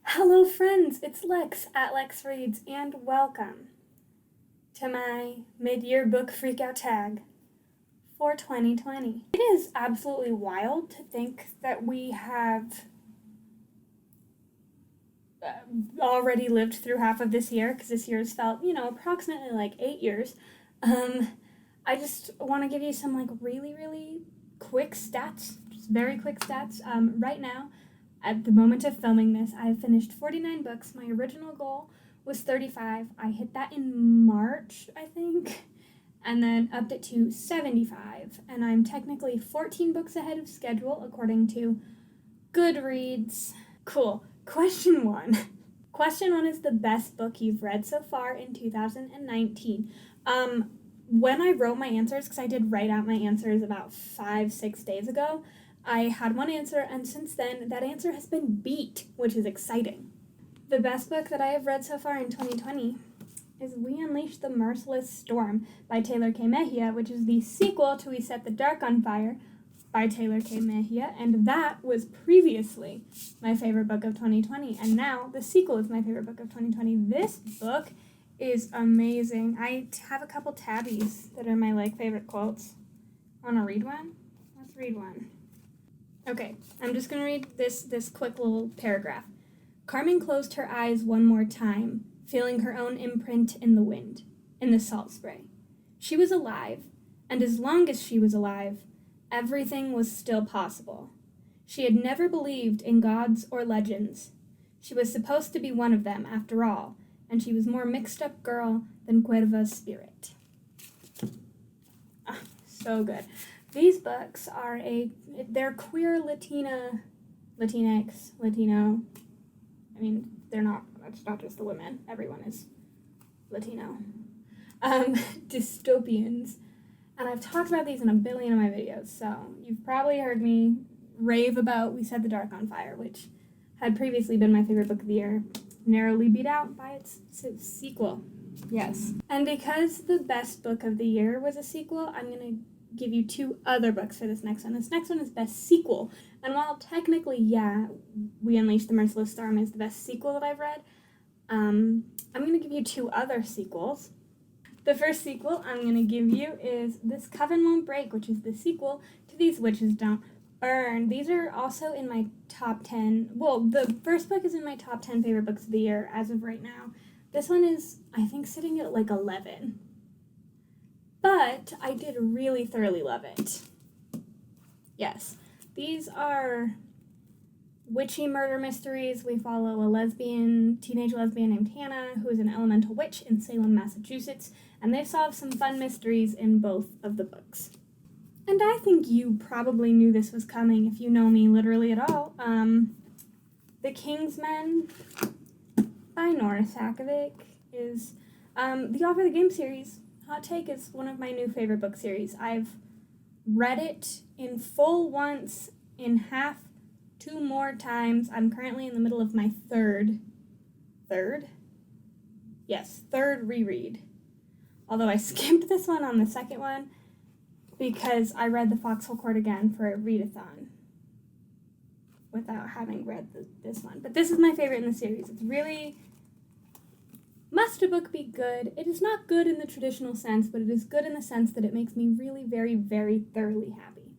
Hello friends, it's Lex at LexReads and welcome to my mid-year book freakout tag for 2020. It is absolutely wild to think that we have already lived through half of this year, because this year has felt, approximately like 8 years. I just want to give you some really quick stats, just very quick stats. Right now, at the moment of filming this, I have finished 49 books. My original goal was 35. I hit that in March, I think, and then upped it to 75. And I'm technically 14 books ahead of schedule, according to Goodreads. Cool. Question 1. Question 1 is the best book you've read so far in 2019. When I wrote my answers, because I did write out my answers about 5-6 days ago, I had one answer, and since then, that answer has been beat, which is exciting. The best book that I have read so far in 2020 is We Unleash the Merciless Storm by Taylor K. Mejia, which is the sequel to We Set the Dark on Fire by Taylor K. Mejia, and that was previously my favorite book of 2020, and now the sequel is my favorite book of 2020. This book is amazing. I have a couple tabbies that are my favorite quotes. Want to read one? Let's read one. Okay, I'm just going to read this quick little paragraph. Carmen closed her eyes one more time, feeling her own imprint in the wind, in the salt spray. She was alive, and as long as she was alive, everything was still possible. She had never believed in gods or legends. She was supposed to be one of them, after all, and she was more mixed-up girl than Cuerva's spirit. Ah, so good. These books are they're queer Latinx, Latino. I mean, it's not just the women. Everyone is Latino. Dystopians. And I've talked about these in a billion of my videos, so you've probably heard me rave about We Set the Dark on Fire, which had previously been my favorite book of the year, narrowly beat out by its sequel. Yes. And because the best book of the year was a sequel, I'm going to give you 2 other books for this next one. This next one is best sequel. And while technically, We Unleash the Merciless Storm is the best sequel that I've read, I'm going to give you 2 other sequels. The first sequel I'm going to give you is This Coven Won't Break, which is the sequel to These Witches Don't Burn. These are also in my top 10. Well, the first book is in my top 10 favorite books of the year as of right now. This one is, I think, sitting at 11. But I did really thoroughly love it. Yes. These are witchy murder mysteries. We follow a teenage lesbian named Hannah, who is an elemental witch in Salem, Massachusetts, and they solve some fun mysteries in both of the books. And I think you probably knew this was coming if you know me literally at all. The King's Men by Nora Sakavic is the author of the game series. Hot take is one of my new favorite book series. I've read it in full once, in half 2 more times. I'm currently in the middle of my third reread. Although I skipped this one on the second one because I read The Foxhole Court again for a readathon without having read this one. But this is my favorite in the series. It's really... Must a book be good? It is not good in the traditional sense, but it is good in the sense that it makes me really, very, very thoroughly happy.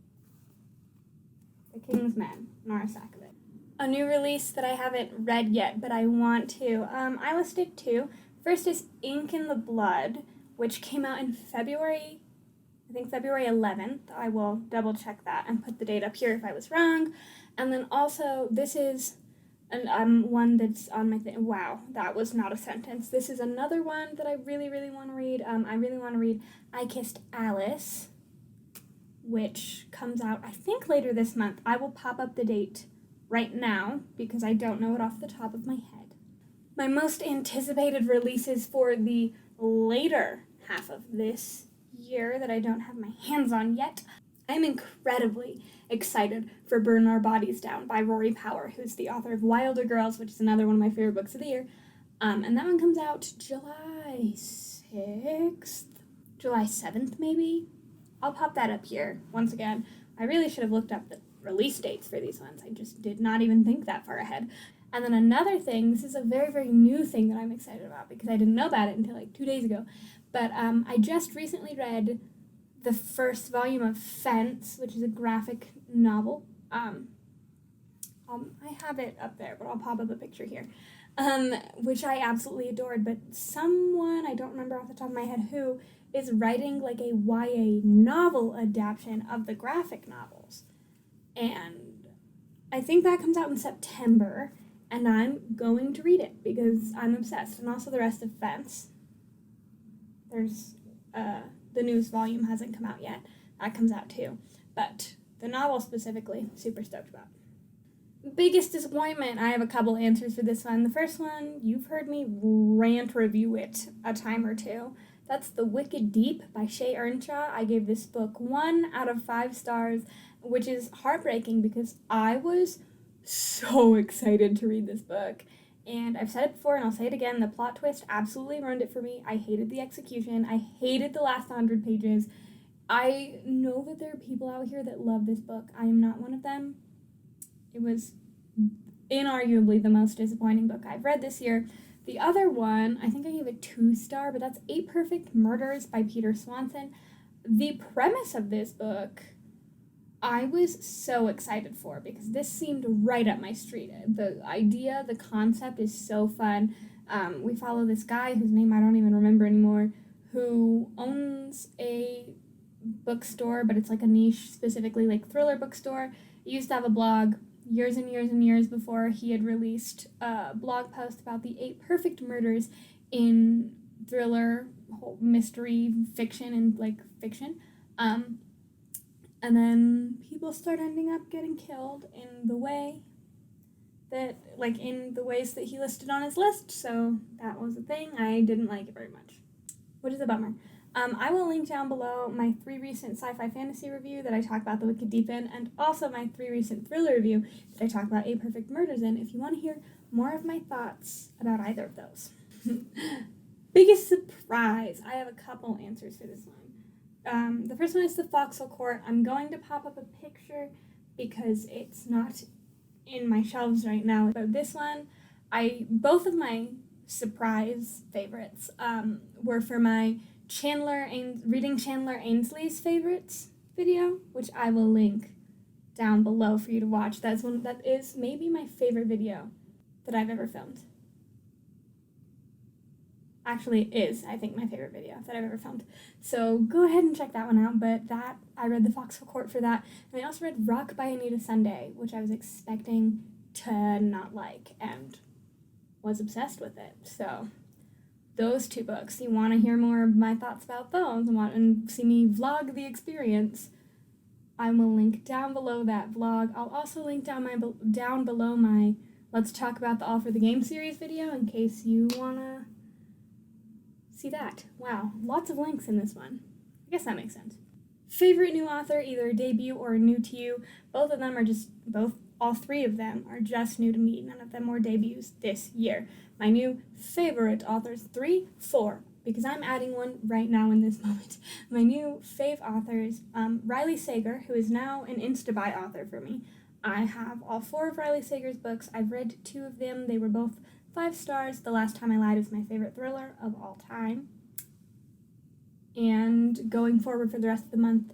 The King's Men, Nora Sakavic. A new release that I haven't read yet, but I want to. I listed 2. First is Ink in the Blood, which came out in February 11th. I will double check that and put the date up here if I was wrong. And then also, this is one that's on my thing. Wow, that was not a sentence. This is another one that I really want to read. I really want to read I Kissed Alice, which comes out, I think, later this month. I will pop up the date right now because I don't know it off the top of my head. My most anticipated releases for the later half of this year that I don't have my hands on yet. I'm incredibly excited for Burn Our Bodies Down by Rory Power, who's the author of Wilder Girls, which is another one of my favorite books of the year. And that one comes out July 6th? July 7th, maybe? I'll pop that up here once again. I really should have looked up the release dates for these ones. I just did not even think that far ahead. And then another thing, this is a very, very new thing that I'm excited about because I didn't know about it until like 2 days ago. But I just recently read the first volume of Fence, which is a graphic novel. I have it up there, but I'll pop up a picture here, which I absolutely adored. But someone, I don't remember off the top of my head who, is writing like a YA novel adaptation of the graphic novels. And I think that comes out in September, and I'm going to read it because I'm obsessed. And also the rest of Fence. There's, the newest volume hasn't come out yet. That comes out too. But the novel specifically, super stoked about. Biggest disappointment, I have a couple answers for this one. The first one, you've heard me rant review it a time or two. That's The Wicked Deep by Shea Earnshaw. I gave this book 1 out of 5 stars, which is heartbreaking because I was so excited to read this book. And I've said it before and I'll say it again, the plot twist absolutely ruined it for me. I hated the execution. I hated the last 100 pages. I know that there are people out here that love this book. I am not one of them. It was inarguably the most disappointing book I've read this year. The other one, I think I gave it 2-star, but that's 8 Perfect Murders by Peter Swanson. The premise of this book, I was so excited for because this seemed right up my street. The idea, the concept is so fun. We follow this guy whose name I don't even remember anymore, who owns a bookstore, but it's like a niche, specifically like thriller bookstore. He used to have a blog years and years and years before he had released a blog post about the 8 perfect murders in thriller, mystery, fiction, and like fiction. And then people start ending up getting killed in the way that, like, in the ways that he listed on his list. So that was a thing. I didn't like it very much, which is a bummer. I will link down below my 3 recent sci-fi fantasy review that I talk about The Wicked Deep in, and also my 3 recent thriller review that I talk about 8 Perfect Murders in, if you want to hear more of my thoughts about either of those. Biggest surprise. I have a couple answers for this one. The first one is the Foxhole Court. I'm going to pop up a picture because it's not in my shelves right now. But this one, both of my surprise favorites were for my reading Chandler Ainsley's favorites video, which I will link down below for you to watch. That is maybe my favorite video that I've ever filmed. Actually, it is, I think, my favorite video that I've ever filmed. So go ahead and check that one out. But I read The Foxhole Court for that. And I also read Rock by Anita Sunday, which I was expecting to not like and was obsessed with it. So those 2 books, you want to hear more of my thoughts about those and see me vlog the experience, I will link down below that vlog. I'll also link down below my Let's Talk About the All for the Game series video in case you want to see that. Wow, lots of links in this one. I guess that makes sense. Favorite new author, either debut or new to you. Both of them are all 3 of them are just new to me. None of them were debuts this year. My new favorite authors, 4, because I'm adding one right now in this moment. My new fave authors, Riley Sager, who is now an Instabuy author for me. I have all 4 of Riley Sager's books. I've read 2 of them. They were both 5 stars. The Last Time I Lied is my favorite thriller of all time. And going forward for the rest of the month,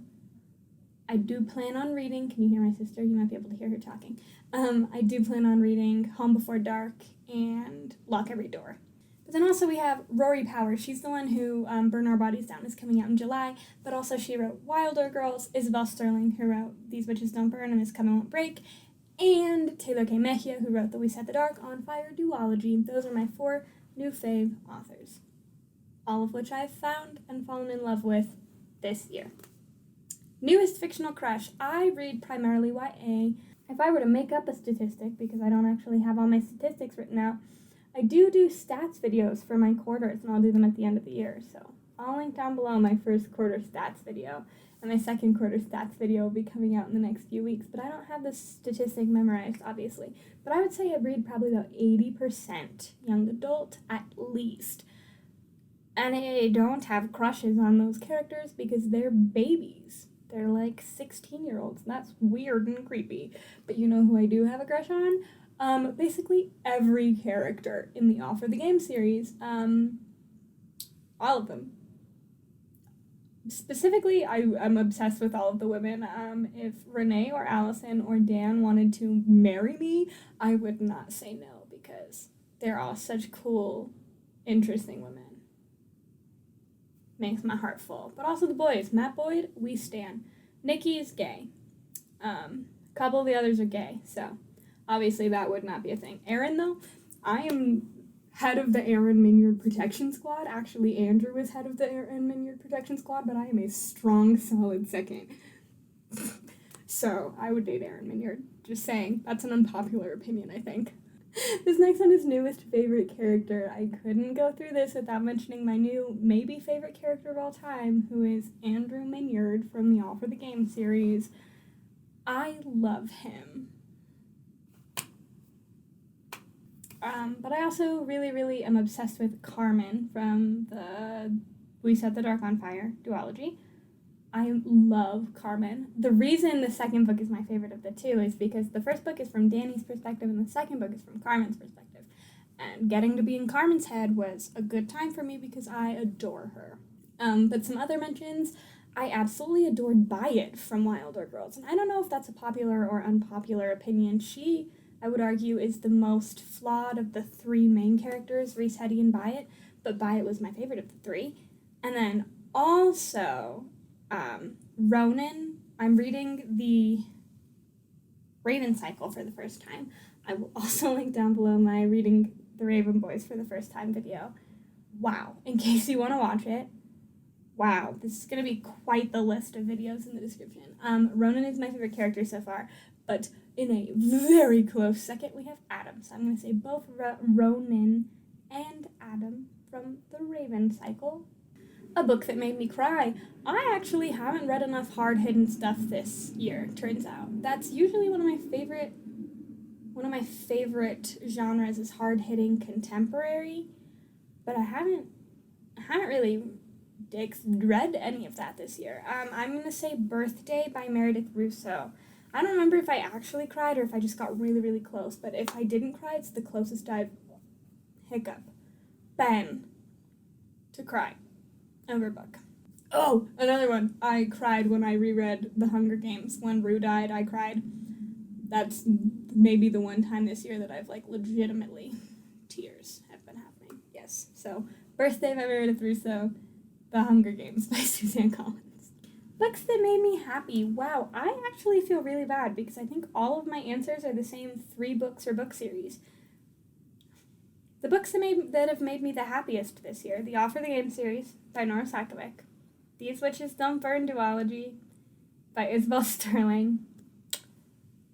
I do plan on reading, can you hear my sister? You might be able to hear her talking. I do plan on reading Home Before Dark and Lock Every Door. But then also we have Rory Power. She's the one who Burn Our Bodies Down is coming out in July, but also she wrote Wilder Girls. Isabel Sterling, who wrote These Witches Don't Burn and This Coming Won't Break, and Taylor K. Mejia, who wrote The We Set the Dark on Fire duology. Those are my 4 new fave authors, all of which I've found and fallen in love with this year. Newest fictional crush. I read primarily YA. If I were to make up a statistic, because I don't actually have all my statistics written out, I do stats videos for my quarters, and I'll do them at the end of the year. So I'll link down below my first quarter stats video, and my second quarter stats video will be coming out in the next few weeks. But I don't have the statistic memorized, obviously. But I would say I read probably about 80% young adult at least. And I don't have crushes on those characters because they're babies. They're like 16-year-olds, and that's weird and creepy. But you know who I do have a crush on? Basically every character in the All for the Game series. All of them. Specifically, I'm obsessed with all of the women. If Renee or Allison or Dan wanted to marry me, I would not say no because they're all such cool, interesting women. Makes my heart full. But also the boys. Matt Boyd, we stan. Nikki is gay. A couple of the others are gay, so obviously that would not be a thing. Aaron, though, I am head of the Aaron Minyard Protection Squad. Actually, Andrew is head of the Aaron Minyard Protection Squad, but I am a strong, solid second. So, I would date Aaron Minyard. Just saying. That's an unpopular opinion, I think. This next one is newest favorite character. I couldn't go through this without mentioning my new, maybe favorite character of all time, who is Andrew Minyard from the All for the Game series. I love him. But I also really am obsessed with Carmen from the We Set the Dark on Fire duology. I love Carmen. The reason the second book is my favorite of the two is because the first book is from Danny's perspective and the second book is from Carmen's perspective. And getting to be in Carmen's head was a good time for me because I adore her. But some other mentions, I absolutely adored Byatt from Wilder Girls. And I don't know if that's a popular or unpopular opinion. She, I would argue, is the most flawed of the three main characters, Reese, Hetty, and Byatt, but Byatt was my favorite of the three. And then also, Ronan, I'm reading the Raven Cycle for the first time. I will also link down below my reading the Raven Boys for the first time video. Wow, in case you want to watch it. Wow, this is going to be quite the list of videos in the description. Ronan is my favorite character so far, but in a very close second, we have Adam. So I'm going to say both Ronan and Adam from the Raven Cycle. A book that made me cry. I actually haven't read enough hard-hitting stuff this year, turns out. That's usually one of my favorite genres is hard-hitting contemporary, but I haven't really read any of that this year. I'm going to say Birthday by Meredith Russo. I don't remember if I actually cried or if I just got really close, but if I didn't cry, it's the closest I've been to cry over a book. Oh, another one. I cried when I reread The Hunger Games. When Rue died, I cried. That's maybe the one time this year that I've, legitimately tears have been happening. Yes. So, Birthday by Meredith Russo, The Hunger Games by Suzanne Collins. Books that made me happy. Wow, I actually feel really bad because I think all of my answers are the same 3 books or book series. The books that have made me the happiest this year: the All for the Game series by Nora Sakavic, These Witches Don't Burn duology by Isabel Sterling,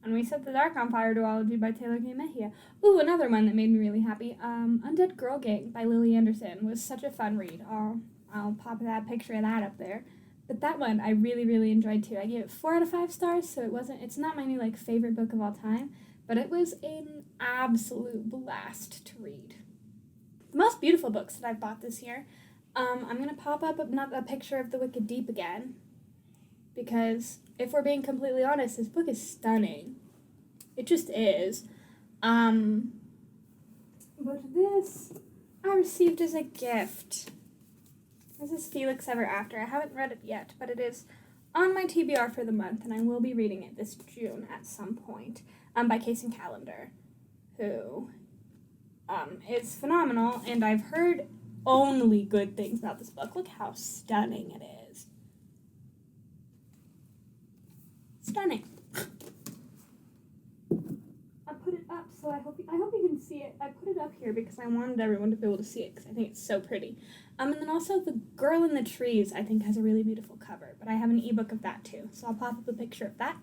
and We Set the Dark on Fire duology by Taylor K. Mejia. Ooh, another one that made me really happy. Undead Girl Gang by Lily Anderson was such a fun read. I'll pop that picture of that up there. But that one I really enjoyed too. I gave it 4 out of 5 stars, so it's not my new favorite book of all time, but it was an absolute blast to read. The most beautiful books that I've bought this year, I'm going to pop up a picture of The Wicked Deep again, because if we're being completely honest, this book is stunning. It just is. But this I received as a gift. This is Felix Ever After. I haven't read it yet, but it is on my TBR for the month, and I will be reading it this June at some point, by Kason Callender, who is phenomenal, and I've heard only good things about this book. Look how stunning it is. Stunning. I put it up, so I hope you can see it. I put it up here because I wanted everyone to be able to see it because I think it's so pretty. And then also The Girl in the Trees, I think, has a really beautiful cover, but I have an ebook of that too, so I'll pop up a picture of that.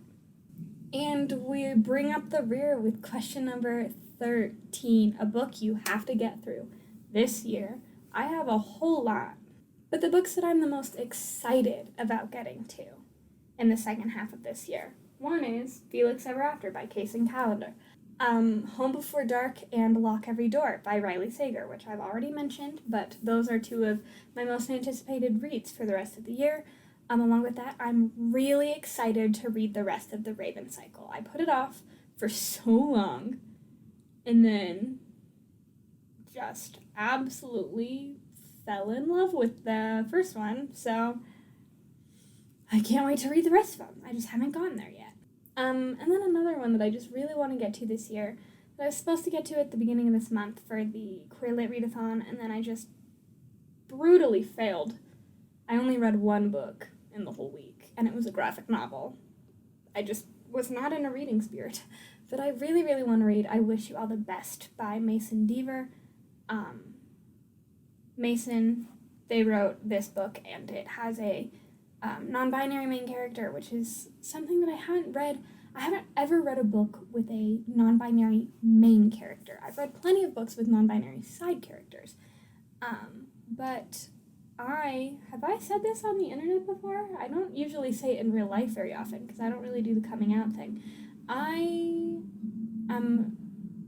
And we bring up the rear with question number 13, a book you have to get through this year. I have a whole lot, but the books that I'm the most excited about getting to in the second half of this year. One is Felix Ever After by Kason Callender. Home Before Dark and Lock Every Door by Riley Sager, which I've already mentioned, but those are 2 of my most anticipated reads for the rest of the year. Along with that, I'm really excited to read the rest of the Raven Cycle. I put it off for so long, and then just absolutely fell in love with the first one, so I can't wait to read the rest of them. I just haven't gotten there yet. And then another one that I just really want to get to this year, that I was supposed to get to at the beginning of this month for the Queer Lit Readathon, and then I just brutally failed. I only read one book in the whole week, and it was a graphic novel. I just was not in a reading spirit. But I really, really want to read I Wish You All the Best by Mason Deaver. Mason, they wrote this book, and it has a non-binary main character, which is something that I haven't read. I haven't ever read a book with a non-binary main character. I've read plenty of books with non-binary side characters. But have I said this on the internet before? I don't usually say it in real life very often, because I don't really do the coming out thing. I am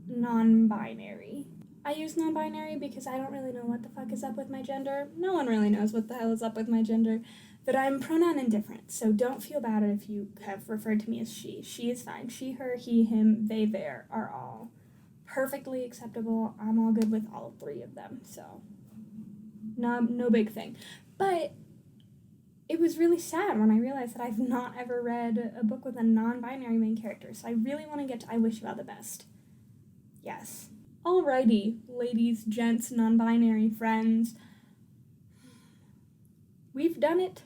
non-binary. I use non-binary because I don't really know what the fuck is up with my gender. No one really knows what the hell is up with my gender. But I'm pronoun indifferent, so don't feel bad if you have referred to me as she. She is fine. She, her, he, him, they, their are all perfectly acceptable. I'm all good with all three of them, so no big thing. But it was really sad when I realized that I've not ever read a book with a non-binary main character, so I really want to get to I Wish You All the Best. Yes. Alrighty, ladies, gents, non-binary friends. We've done it.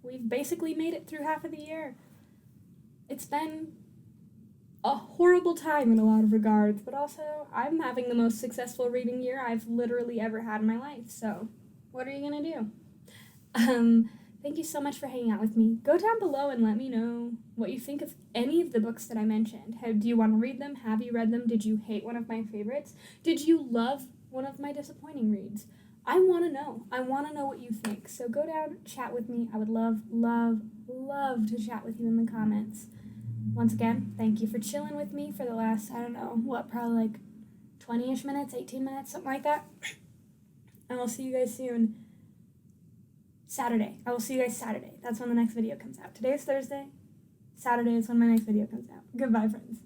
We've basically made it through half of the year. It's been a horrible time in a lot of regards, but also I'm having the most successful reading year I've literally ever had in my life, so what are you gonna do? Thank you so much for hanging out with me. Go down below and let me know what you think of any of the books that I mentioned. Do you want to read them? Have you read them? Did you hate one of my favorites? Did you love one of my disappointing reads? I want to know. I want to know what you think. So go down, chat with me. I would love, love, love to chat with you in the comments. Once again, thank you for chilling with me for the last, I don't know, probably like 20-ish minutes, 18 minutes, something like that. And we'll see you guys soon. Saturday. I will see you guys Saturday. That's when the next video comes out. Today is Thursday. Saturday is when my next video comes out. Goodbye, friends.